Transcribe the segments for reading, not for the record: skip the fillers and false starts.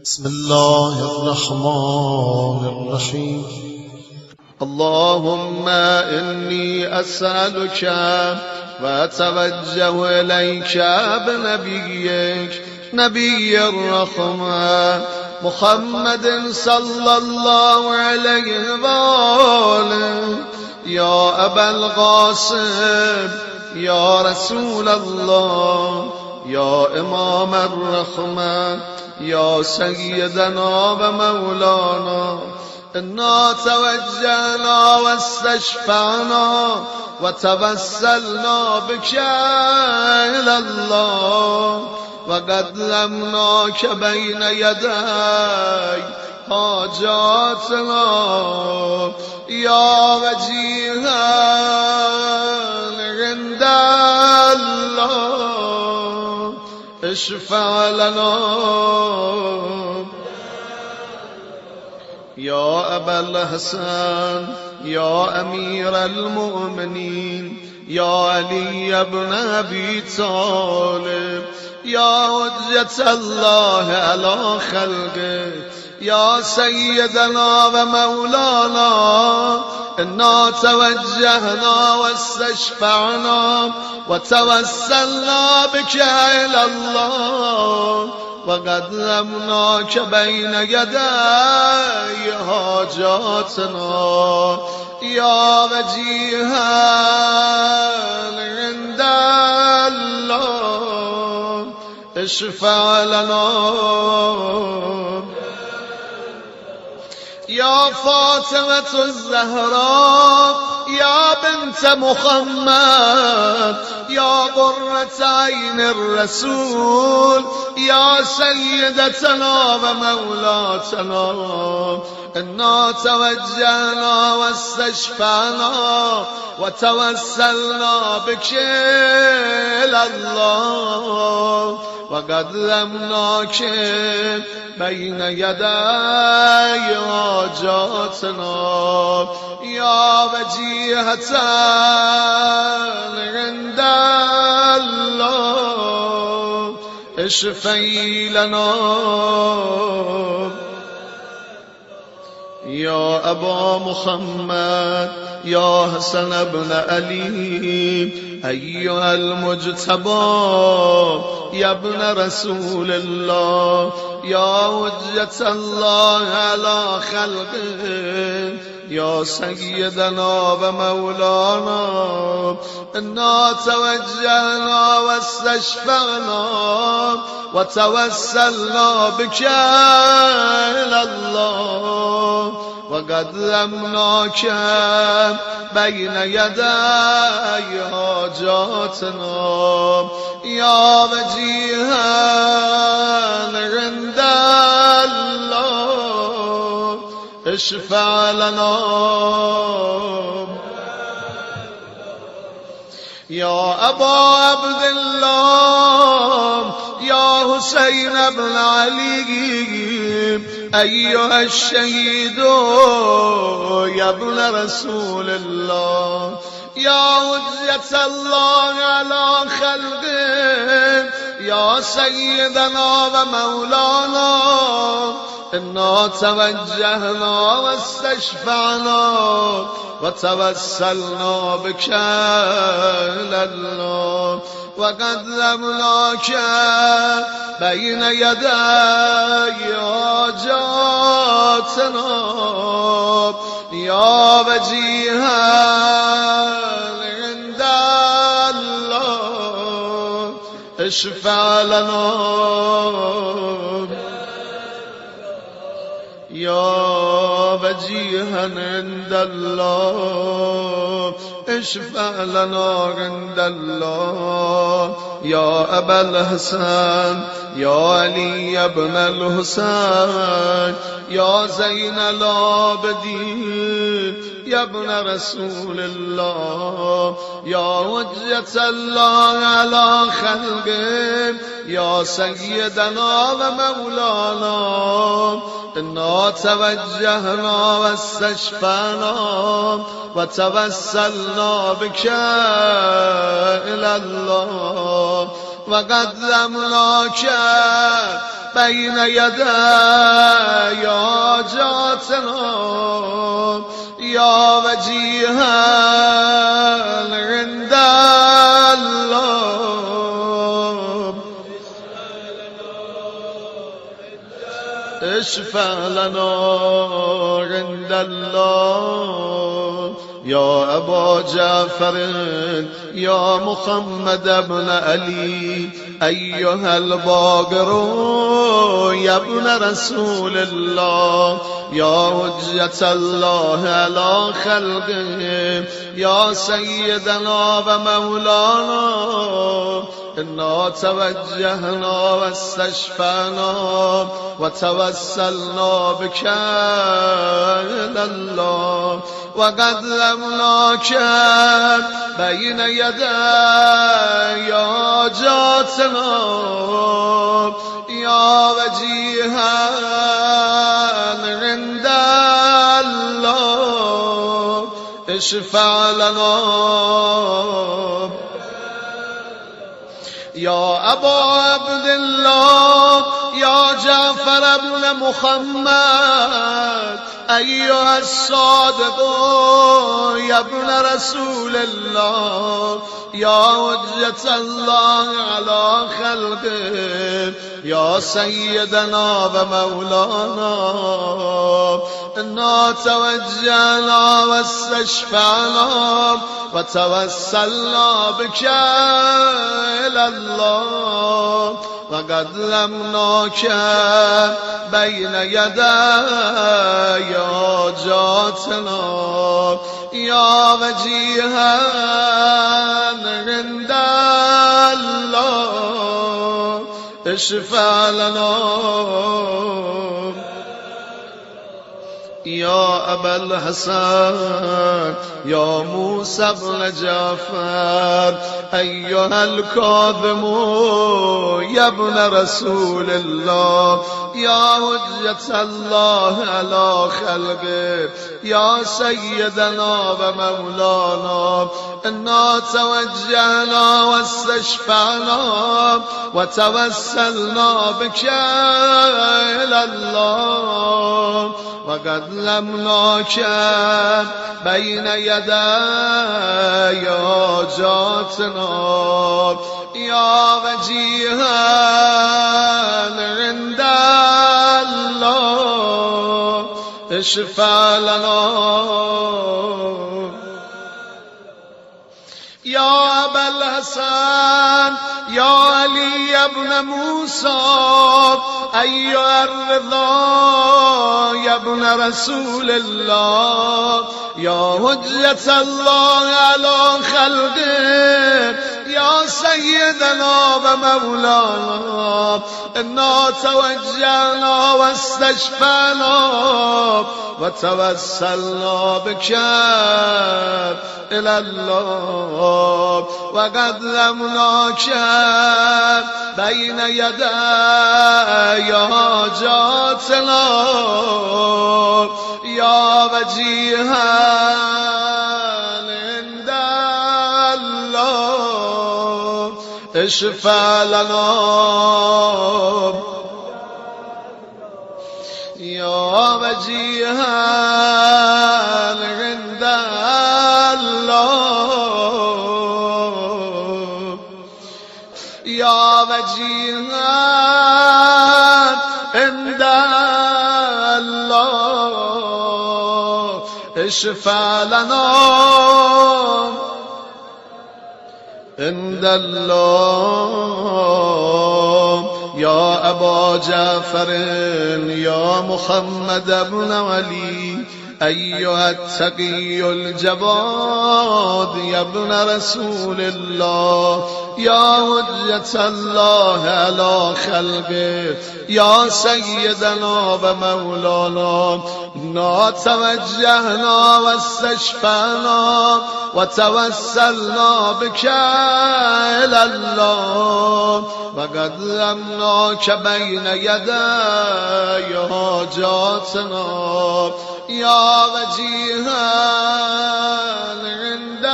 بسم الله الرحمن الرحيم. اللهم إني أسألك وأتوجه إليك بنبيك نبي الرحمة محمد صلى الله عليه وآله يا أبا القاسم يا رسول الله يا إمام الرحمة يا سيدنا ومولانا إنا توجهنا واستشفعنا وتوسلنا بك إلى الله وقدمناك بين يدي حاجاتنا يا وجيها عند الله اشفع لنا يا أبا الحسن يا أمير المؤمنين يا علي بن أبي طالب يا حجة الله على خلقه يا سيدنا ومولانا إنا توجهنا واستشفعنا وتوسلنا بك إلى الله وقدمناك بين يدي حاجاتنا يا وجيها عند الله اشفع لنا يا فاطمة الزهراء يا بنت محمد يا قرة عين الرسول يا سيدتنا ومولاتنا إنا توجهنا واستشفعنا وتوسلنا بك إلى الله وقدمناك بين يدي حاجاتنا يا وجيهة عند الله اشفعي لنا يا أبا محمد يا حسن بن علي أيها المجتبى يا ابن رسول الله يا حجة الله على خلقه يا سيدنا ومولانا إنا توجهنا واستشفعنا وتوسلنا بك إلى الله وقدمناك بين يدي حاجاتنا يا وجيها عند الله اشفع لنا يا أبا عبد الله يا حسين بن علي أيها الشهيد يا ابن رسول الله يا حجة الله على خلقه يا سيدنا ومولانا إنا توجهنا واستشفعنا وتوسلنا بك إلى الله وقدمناك بين يدي حاجاتنا يا وجيها عند الله اشفع لنا يا وجيها عند الله اشفع لنا عند الله يا أبا الحسن يا علي بن الحسين يا زين العابدين يا ابن رسول الله يا حجة الله على خلقه يا سيدنا ومولانا إنا توجهنا واستشفعنا وتوسلنا بك إلى الله وقدمناك بين يدي حاجاتنا يا وجيها عند الله اشفع لنا عند الله يا أبا جعفر يا محمد بن علي أيها الباقر يا ابن رسول الله يا حجة الله على خلقه يا سيدنا ومولانا إنا توجهنا واستشفعنا وتوسلنا بك إلى الله وقدمناك بين يدي حاجاتنا يا وجيها عند الله اشفع لنا يا أبا عبد الله يا جعفر بن محمد أيها الصادق يا ابن رسول الله يا حجة الله على خلقه يا سيدنا ومولانا إنا توجهنا واستشفعنا وتوسلنا بك إلى الله وقدمناك بين يدي حاجاتنا يا وجيها عند الله اشفع لنا يا أبا الحسن يا موسى بن جعفر أيها الكاظم يا ابن رسول الله يا حجة الله على خلقه يا سيدنا ومولانا إنا توجهنا واستشفعنا وتوسلنا بك إلى الله وقدمناك بين يدي حاجاتنا يا وجيها عند الله اشفع لنا يا أبا الحسن يا علي بن موسى أيها الرضا يا ابن رسول الله يا حجة الله على خلقه يا سيدنا ومولانا إنا توجهنا واستشفعنا وتوسلنا بك إلى الله وقدمناك بين يدي حاجاتنا يا وجيها عند الله اشفع لنا يا وجيها عند الله يا وجيها عند الله اشفع لنا عند الله يا أبا جعفر يا محمد بن علي أيها التقي الجواد يا ابن رسول الله يا حجة الله على خلقه يا سيدنا ومولانا إنا توجهنا واستشفعنا وتوسلنا بك إلى الله وقدمناك بين يدي حاجاتنا يا وجيها عند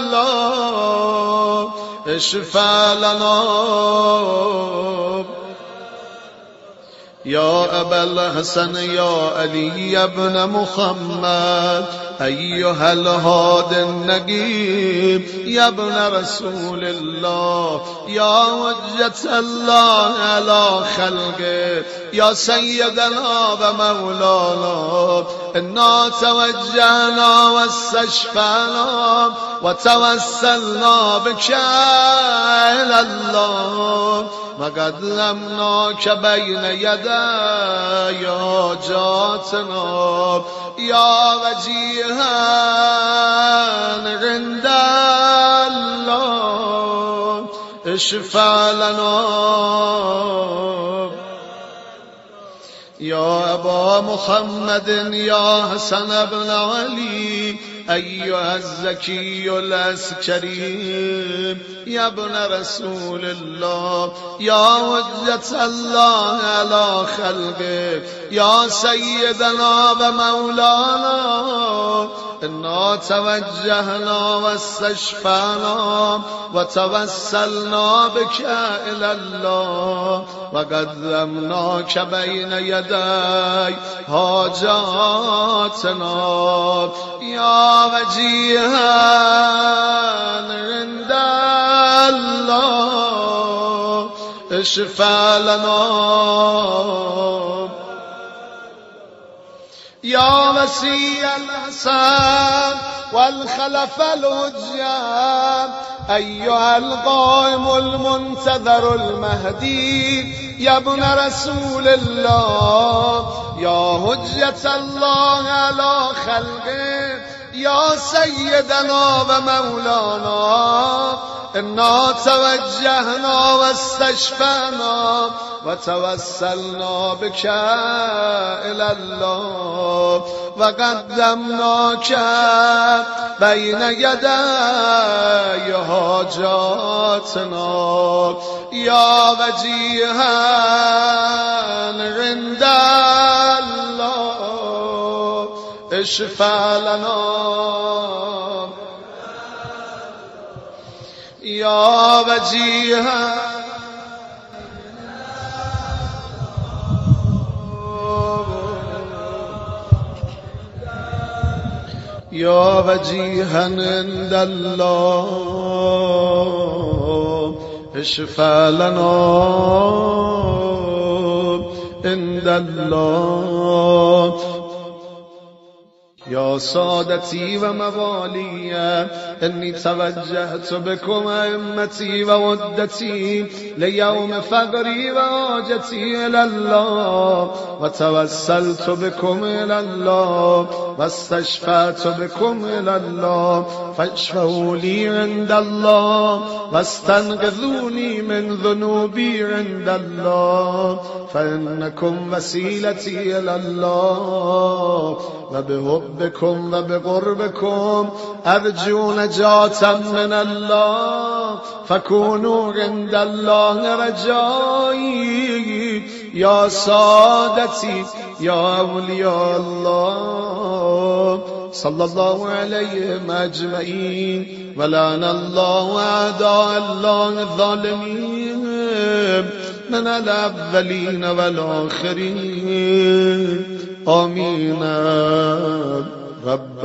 الله. اشفع لنا يا أبا الحسن يا علي بن محمد أيها الهادي النجيب يا ابن رسول الله يا حجة الله على خلقه يا سيدنا ومولانا إنا توجهنا واستشفعنا وتوسلنا بك إلى الله وقدمناك بين يدي حاجاتنا يا وجيها عند الله اشفع لنا يا أبا محمد يا حسن بن علي أيها الزكي العسكري يا ابن رسول الله يا حجة الله على خلقه يا سيدنا ومولانا إنا توجهنا واستشفعنا وتوسلنا بك إلى الله وقدمناك بين يدي حاجاتنا يا وجيها عند الله اشفع لنا يا وسيع الحسن والخلف الهجام أيها القائم المنتظر المهدي يا ابن رسول الله يا حجة الله على خلقه يا سيدنا ومولانا إنا توجهنا واستشفعنا وتوسلنا بك إلى الله وقدمناك بين يدي حاجاتنا يا وجيها عند الله اشفع لنا يا وجيها يا وجيها عند الله اشفع لنا عند الله يا سادتي وموالي إني توجهت بكم أئمتي وودتي ليوم فقري وحاجتي إلى الله وتوسلت بكم إلى الله واستشفعت بكم إلى الله فاشفعوا لي عند الله واستنقذوني من ذنوبي عند الله فإنكم وسيلتي إلى الله وبحبكم وبقربكم أرجو نجاة من الله فكونوا عند الله رجائي يا سادتي يا أولياء الله صلى الله عليهم أجمعين ولعن الله أعداء الله الظالمين من الأولين والآخرين آمين رب